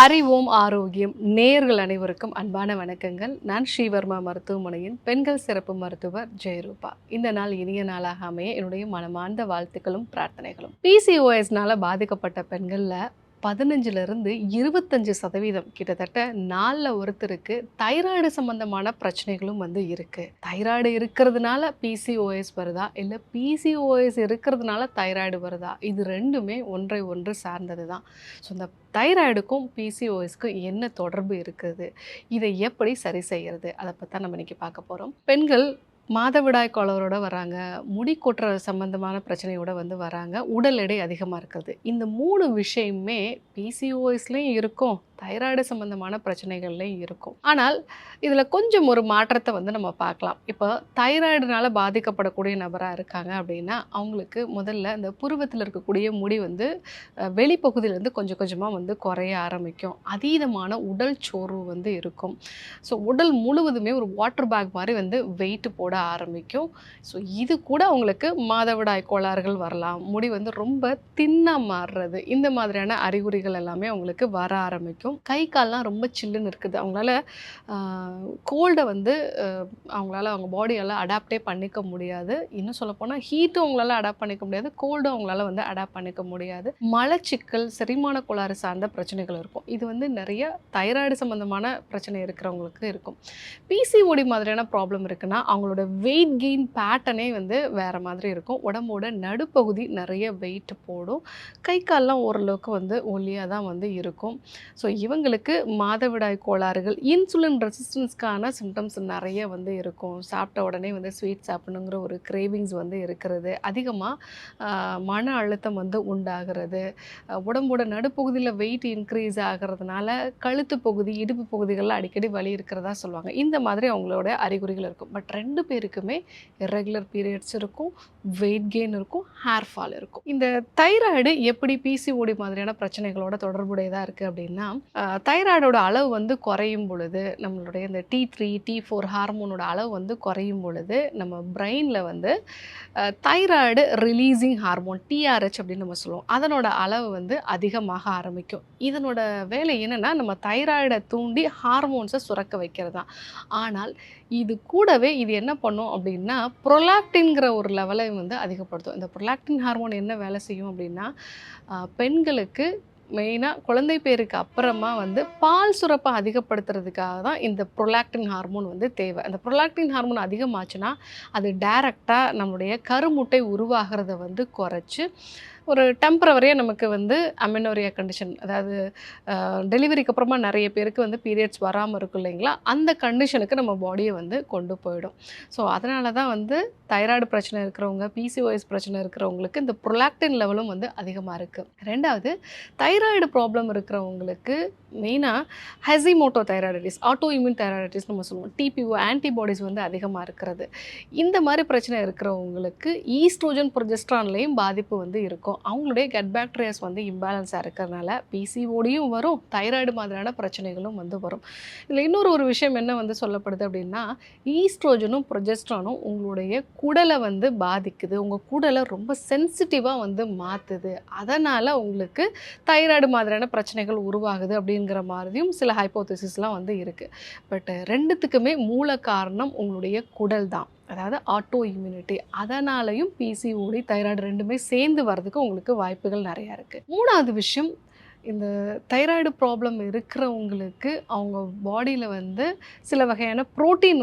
அறிவோம் ஆரோக்கியம் நேயர்கள் அனைவருக்கும் அன்பான வணக்கங்கள். நான் ஸ்ரீவர்மா மருத்துவமனையின் பெண்கள் சிறப்பு மருத்துவர் ஜெயரூபா. இந்த நாள் இனிய நாளாக அமைய என்னுடைய மனமார்ந்த வாழ்த்துக்களும் பிரார்த்தனைகளும். PCOSனால பாதிக்கப்பட்ட பெண்கள்ல 15லிருந்து 25% கிட்டத்தட்ட 4ல் ஒருத்தருக்கு தைராய்டு சம்பந்தமான பிரச்சனைகளும் இருக்கு. தைராய்டு இருக்கிறதுனால PCOS வருதா, இல்லை PCOS இருக்கிறதுனால தைராய்டு வருதா, இது ரெண்டுமே ஒன்றை ஒன்று சார்ந்தது தான். ஸோ இந்த தைராய்டுக்கும் PCOSக்கும் என்ன தொடர்பு இருக்குது, இதை எப்படி சரி செய்கிறது, அதை பற்றி தான் நம்ம இன்னைக்கு பார்க்க போகிறோம். பெண்கள் மாதவிடாய் கோளாறோட வராங்க, முடி கொட்டுற சம்பந்தமான பிரச்சனையோட வராங்க, உடல் எடை அதிகமாக இருக்குது. இந்த 3 விஷயமே PCOSலேயும் இருக்கும், தைராய்டு சம்பந்தமான பிரச்சனைகள்லையும் இருக்கும். ஆனால் இதில் கொஞ்சம் ஒரு மாற்றத்தை நம்ம பார்க்கலாம். இப்போ தைராய்டுனால பாதிக்கப்படக்கூடிய நபராக இருக்காங்க அப்படின்னா அவங்களுக்கு முதல்ல இந்த புருவத்தில் இருக்கக்கூடிய முடி வெளிப்பகுதியிலேருந்து கொஞ்சம் கொஞ்சமாக குறைய ஆரம்பிக்கும். அதீதமான உடல் சோர்வு இருக்கும். ஸோ உடல் முழுவதுமே ஒரு வாட்டர் பேக் மாதிரி வெயிட் போட ஆரம்பிக்கும். ஸோ இது கூட அவங்களுக்கு மாதவிடாய் கோளாறுகள் வரலாம். முடி ரொம்ப தின்னாக மாறுறது, இந்த மாதிரியான அறிகுறிகள் எல்லாமே அவங்களுக்கு வர ஆரம்பிக்கும். கை கால்லாம் ரொம்ப சில்லுன்னு இருக்குது, அவங்களால கோல்டை அவங்களால அவங்க பாடியால் அடாப்டே பண்ணிக்க முடியாது. இன்னும் சொல்லப்போனால் ஹீட்டும் அவங்களால அடாப்ட் பண்ணிக்க முடியாது, கோல்டும் அவங்களால அடாப்ட் பண்ணிக்க முடியாது. மலச்சிக்கல், செரிமான கோளாறு சார்ந்த பிரச்சனைகள் இருக்கும். இது நிறைய தைராய்டு சம்பந்தமான பிரச்சனை இருக்கிறவங்களுக்கு இருக்கும். PCOD மாதிரியான ப்ராப்ளம் இருக்குன்னா அவங்களோட வெயிட் கெயின் பேட்டர்னே வேறு மாதிரி இருக்கும். உடம்போட நடுப்பகுதி நிறைய வெயிட் போடும், கை கால்லாம் ஓரளவுக்கு ஒல்லியாக தான் இருக்கும். ஸோ இவங்களுக்கு மாதவிடாய் கோளாறுகள், இன்சுலின் ரெசிஸ்டன்ஸ்க்கான சிம்டம்ஸ் நிறைய இருக்கும். சாப்பிட்ட உடனே ஸ்வீட் சாப்பிடணுங்கிற ஒரு கிரேவிங்ஸ் இருக்கிறது, அதிகமாக மன அழுத்தம் உண்டாகிறது, உடம்போட நடுப்பகுதியில் வெயிட் இன்க்ரீஸ் ஆகிறதுனால கழுத்து பகுதி, இடுப்பு பகுதிகளில் அடிக்கடி வலி இருக்கிறதா சொல்லுவாங்க. இந்த மாதிரி அவங்களோட அறிகுறிகள் இருக்கும். பட் 2 பேருக்குமே இர்ரெகுலர் பீரியட்ஸ் இருக்கும், வெயிட் கெயின் இருக்கும், ஹேர் ஃபால் இருக்கும். இந்த தைராய்டு எப்படி PCOD மாதிரியான பிரச்சனைகளோட தொடர்புடையதாக இருக்குது அப்படின்னா, தைராய்டோட அளவு குறையும் பொழுது, நம்மளுடைய இந்த T3 T4 ஹார்மோனோட அளவு குறையும் பொழுது நம்ம பிரெயினில் தைராய்டு ரிலீசிங் ஹார்மோன் TRH அப்படின்னு நம்ம சொல்லுவோம், அதனோட அளவு அதிகமாக ஆரம்பிக்கும். இதனோட வேலை என்னென்னா நம்ம தைராய்டை தூண்டி ஹார்மோன்ஸை சுரக்க வைக்கிறது தான். ஆனால் இது கூடவே இது என்ன பண்ணும் அப்படின்னா ப்ரொலாக்டின்கிற ஒரு லெவலை அதிகப்படுத்தும். இந்த ப்ரொலாக்டின் ஹார்மோன் என்ன வேலை செய்யும் அப்படின்னா, பெண்களுக்கு மெயினாக குழந்தை பேருக்கு அப்புறமா பால் சுரப்பை அதிகப்படுத்துறதுக்காக தான் இந்த ப்ரொலாக்டின் ஹார்மோன் தேவை. அந்த ப்ரொலாக்டின் ஹார்மோன் அதிகமாச்சுன்னா அது டைரெக்டாக நம்மளுடைய கருமுட்டை உருவாகிறத குறைச்சி ஒரு டெம்பரவரியாக நமக்கு அமெனோரியா கண்டிஷன், அதாவது டெலிவரிக்கு அப்புறமா நிறைய பேருக்கு பீரியட்ஸ் வராமல் இருக்கும் இல்லைங்களா, அந்த கண்டிஷனுக்கு நம்ம பாடியை கொண்டு போயிடும். ஸோ அதனால தான் தைராய்டு பிரச்சனை இருக்கிறவங்க, PCOS பிரச்சனை இருக்கிறவங்களுக்கு இந்த ப்ரொலாக்டின் லெவலும் அதிகமாக இருக்குது. ரெண்டாவது, தைராய்டு ப்ராப்ளம் இருக்கிறவங்களுக்கு மெயினாக ஹெசிமோட்டோ தைராய்டிட்டிஸ், ஆட்டோ இம்யூன் தைராய்டிட்டிஸ் நம்ம சொல்லுவோம், TPO ஆன்டிபாடிஸ் அதிகமாக இருக்கிறது. இந்த மாதிரி பிரச்சனை இருக்கிறவங்களுக்கு ஈஸ்ட்ரோஜன் ப்ரொஜெஸ்ட்ரான்லேயும் பாதிப்பு இருக்கும். அவங்களுடைய கட் பாக்டீரியாஸ் இம்பேலன்ஸாக இருக்கிறதுனால PCODயும் வரும், தைராய்டு மாதிரியான பிரச்சனைகளும் வரும். இதில் இன்னொரு விஷயம் என்ன சொல்லப்படுது அப்படின்னா, ஈஸ்ட்ரோஜனும் ப்ரொஜெஸ்ட்ரானும் உங்களுடைய குடலை பாதிக்குது, உங்கள் குடலை ரொம்ப சென்சிட்டிவாக மாற்றுது, அதனால் உங்களுக்கு தைராய்டு மாதிரியான பிரச்சனைகள் உருவாகுது அப்படிங்கிற மாதிரியும் சில ஹைப்போதசிஸ்லாம் இருக்குது. பட் ரெண்டுத்துக்குமே மூல காரணம் உங்களுடைய குடல் தான், அதாவது ஆட்டோ இம்யூனிட்டி. அதனாலையும் PCOD தைராய்டு ரெண்டுமே சேர்ந்து வர்றதுக்கு உங்களுக்கு வாய்ப்புகள் நிறையா இருக்குது. 3வது விஷயம், இந்த தைராய்டு ப்ராப்ளம் இருக்கிறவங்களுக்கு அவங்க பாடியில் சில வகையான ப்ரோட்டீன்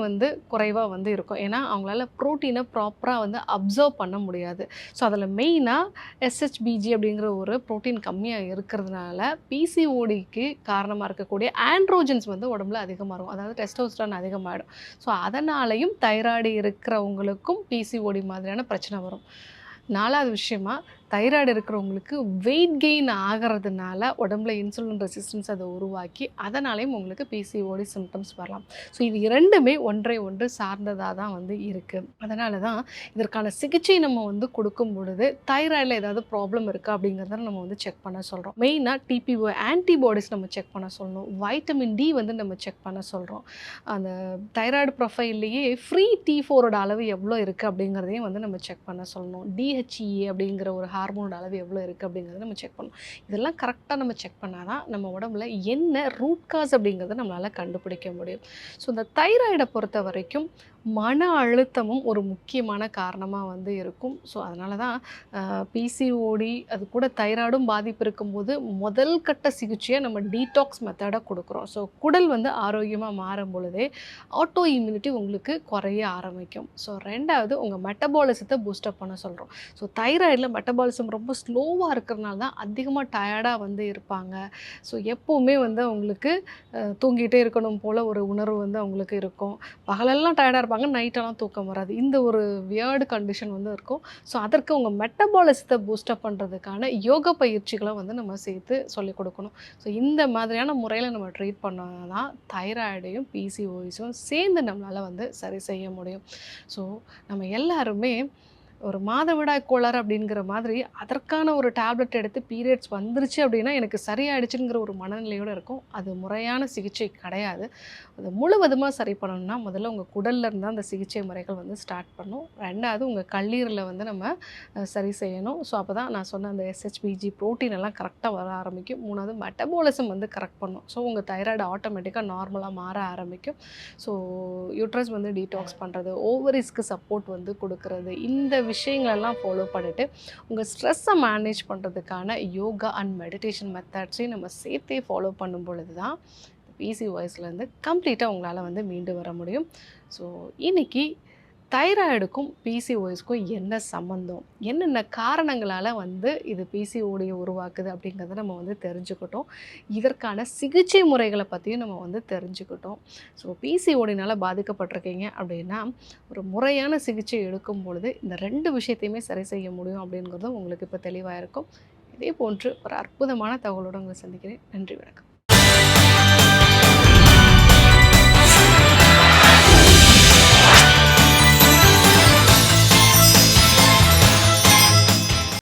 குறைவாக இருக்கும். ஏன்னா அவங்களால ப்ரோட்டீனை ப்ராப்பராக அப்சர்வ் பண்ண முடியாது. ஸோ அதில் மெயினாக SHBG அப்படிங்கிற ஒரு ப்ரோட்டீன் கம்மியாக இருக்கிறதுனால PCODக்கு காரணமாக இருக்கக்கூடிய ஆண்ட்ரோஜன்ஸ் உடம்புல அதிகமாகும், அதாவது டெஸ்டோஸ்டரான் அதிகமாகிடும். ஸோ அதனாலையும் தைராய்டு இருக்கிறவங்களுக்கும் PCOD மாதிரியான பிரச்சனை வரும். 4வது விஷயமா, தைராய்டு இருக்கிறவங்களுக்கு வெயிட் கெயின் ஆகிறதுனால உடம்புல இன்சுலின் ரெசிஸ்டன்ஸ் அதை உருவாக்கி அதனாலேயும் உங்களுக்கு PCOD சிம்டம்ஸ் வரலாம். ஸோ இது இரண்டுமே ஒன்றை ஒன்று சார்ந்ததாக தான் இருக்குது. அதனால தான் இதற்கான சிகிச்சை நம்ம கொடுக்கும் பொழுது தைராய்டில் ஏதாவது ப்ராப்ளம் இருக்கா அப்படிங்கிறத நம்ம செக் பண்ண சொல்கிறோம். மெயினாக TPO ஆன்டிபாடிஸ் நம்ம செக் பண்ண சொல்லணும், வைட்டமின் D நம்ம செக் பண்ண சொல்கிறோம். அந்த தைராய்டு ப்ரொஃபைல்லையே ஃப்ரீ T4ஓட அளவு எவ்வளோ இருக்குது அப்படிங்கிறதையும் நம்ம செக் பண்ண சொல்லணும். DHEA அப்படிங்கிற ஒரு ஹார்மோனோட அளவு எவ்வளோ இருக்குது அப்படிங்கிறத நம்ம செக் பண்ணணும். இதெல்லாம் கரெக்டாக நம்ம செக் பண்ணால் தான் நம்ம உடம்புல என்ன ரூட் காஸ் அப்படிங்கிறத நம்மளால் கண்டுபிடிக்க முடியும். ஸோ இந்த தைராய்டை பொறுத்த வரைக்கும் மன அழுத்தமும் ஒரு முக்கியமான காரணமாக வந்து இருக்கும். ஸோ அதனால தான் பிசிஓடி அது கூட தைராய்டும் பாதிப்பு இருக்கும்போது முதல் கட்ட சிகிச்சையை நம்ம டீடாக்ஸ் மெத்தடை கொடுக்குறோம். ஸோ குடல் வந்து ஆரோக்கியமாக மாறும் பொழுதே ஆட்டோ இம்யூனிட்டி உங்களுக்கு குறைய ஆரம்பிக்கும். ஸோ ரெண்டாவது உங்கள் மெட்டபாலிசத்தை பூஸ்டப் பண்ண சொல்கிறோம். ஸோ தைராய்டில் மெட்டபாலிசம் ரொம்ப ஸ்லோவாக இருக்கிறனால தான் அதிகமாக டயர்டாக வந்து இருப்பாங்க. ஸோ எப்போவுமே வந்து அவங்களுக்கு தூங்கிட்டே இருக்கணும் போல் ஒரு உணர்வு வந்து அவங்களுக்கு இருக்கும். பகலெல்லாம் டயர்டாக இருப்பாங்க, நைட்டெல்லாம் தூக்கம் வராது. இந்த ஒரு வியர்டு கண்டிஷன் வந்து இருக்கும். ஸோ அதற்கு உங்கள் மெட்டபாலிசத்தை பூஸ்டப் பண்ணுறதுக்கான யோகா பயிற்சிகளை வந்து நம்ம சேர்த்து சொல்லிக் கொடுக்கணும். ஸோ இந்த மாதிரியான முறையில் நம்ம ட்ரீட் பண்ணால் தான் தைராய்டையும் பிசிஓஎஸும் சேர்ந்து நம்மளால் வந்து சரி செய்ய முடியும். ஸோ நம்ம எல்லாருமே ஒரு மாதவிடாய் கோளாறு அப்படிங்கிற மாதிரி அதற்கான ஒரு டேப்லெட் எடுத்து பீரியட்ஸ் வந்துருச்சு அப்படின்னா எனக்கு சரியாயிடுச்சுங்கிற ஒரு மனநிலையோடு இருக்கும். அது முறையான சிகிச்சை கிடையாது. அதை முழுவதுமாக சரி பண்ணணும்னா முதல்ல உங்கள் குடலில் இருந்தால் அந்த சிகிச்சை முறைகள் வந்து ஸ்டார்ட் பண்ணணும். ரெண்டாவது உங்கள் கல்லீரலை வந்து நம்ம சரி செய்யணும். ஸோ அப்போ தான் நான் சொன்ன அந்த எஸ்ஹெச்பிஜி ப்ரோட்டீன் எல்லாம் கரெக்டாக வர ஆரம்பிக்கும். மூணாவது மெட்டபாலிசம் வந்து கரெக்ட் பண்ணணும். ஸோ உங்கள் தைராய்டு ஆட்டோமேட்டிக்காக நார்மலாக மாற ஆரம்பிக்கும். ஸோ யூட்ரஸ் வந்து டீடாக்ஸ் பண்ணுறது, ஓவரிஸ்க்கு சப்போர்ட் வந்து கொடுக்கறது, இந்த விஷயங்களெல்லாம் ஃபாலோ பண்ணிவிட்டு உங்கள் ஸ்ட்ரெஸ்ஸை மேனேஜ் பண்ணுறதுக்கான யோகா அண்ட் மெடிடேஷன் மெத்தட்ஸையும் நம்ம சேர்த்தே ஃபாலோ பண்ணும் பொழுது தான் பிசிஓஎஸ்லேருந்து கம்ப்ளீட்டாக உங்களால் வந்து மீண்டு வர முடியும். ஸோ இன்றைக்கி தைராய்டுக்கும் பிசிஓஎஸ்க்கும் என்ன சம்மந்தம், என்னென்ன காரணங்களால் வந்து இது பிசிஓடியை உருவாக்குது அப்படிங்கிறத நம்ம வந்து தெரிஞ்சுக்கிட்டோம். இதற்கான சிகிச்சை முறைகளை பற்றியும் நம்ம வந்து தெரிஞ்சுக்கிட்டோம். ஸோ பிசிஓடினால் பாதிக்கப்பட்டிருக்கீங்க அப்படின்னா ஒரு முறையான சிகிச்சை எடுக்கும் பொழுது இந்த 2 விஷயத்தையுமே சரி செய்ய முடியும் அப்படிங்கிறதும் உங்களுக்கு இப்போ தெளிவாக இருக்கும். இதே போன்று ஒரு அற்புதமான தகவலோடு உங்களை சந்திக்கிறேன். நன்றி, வணக்கம்.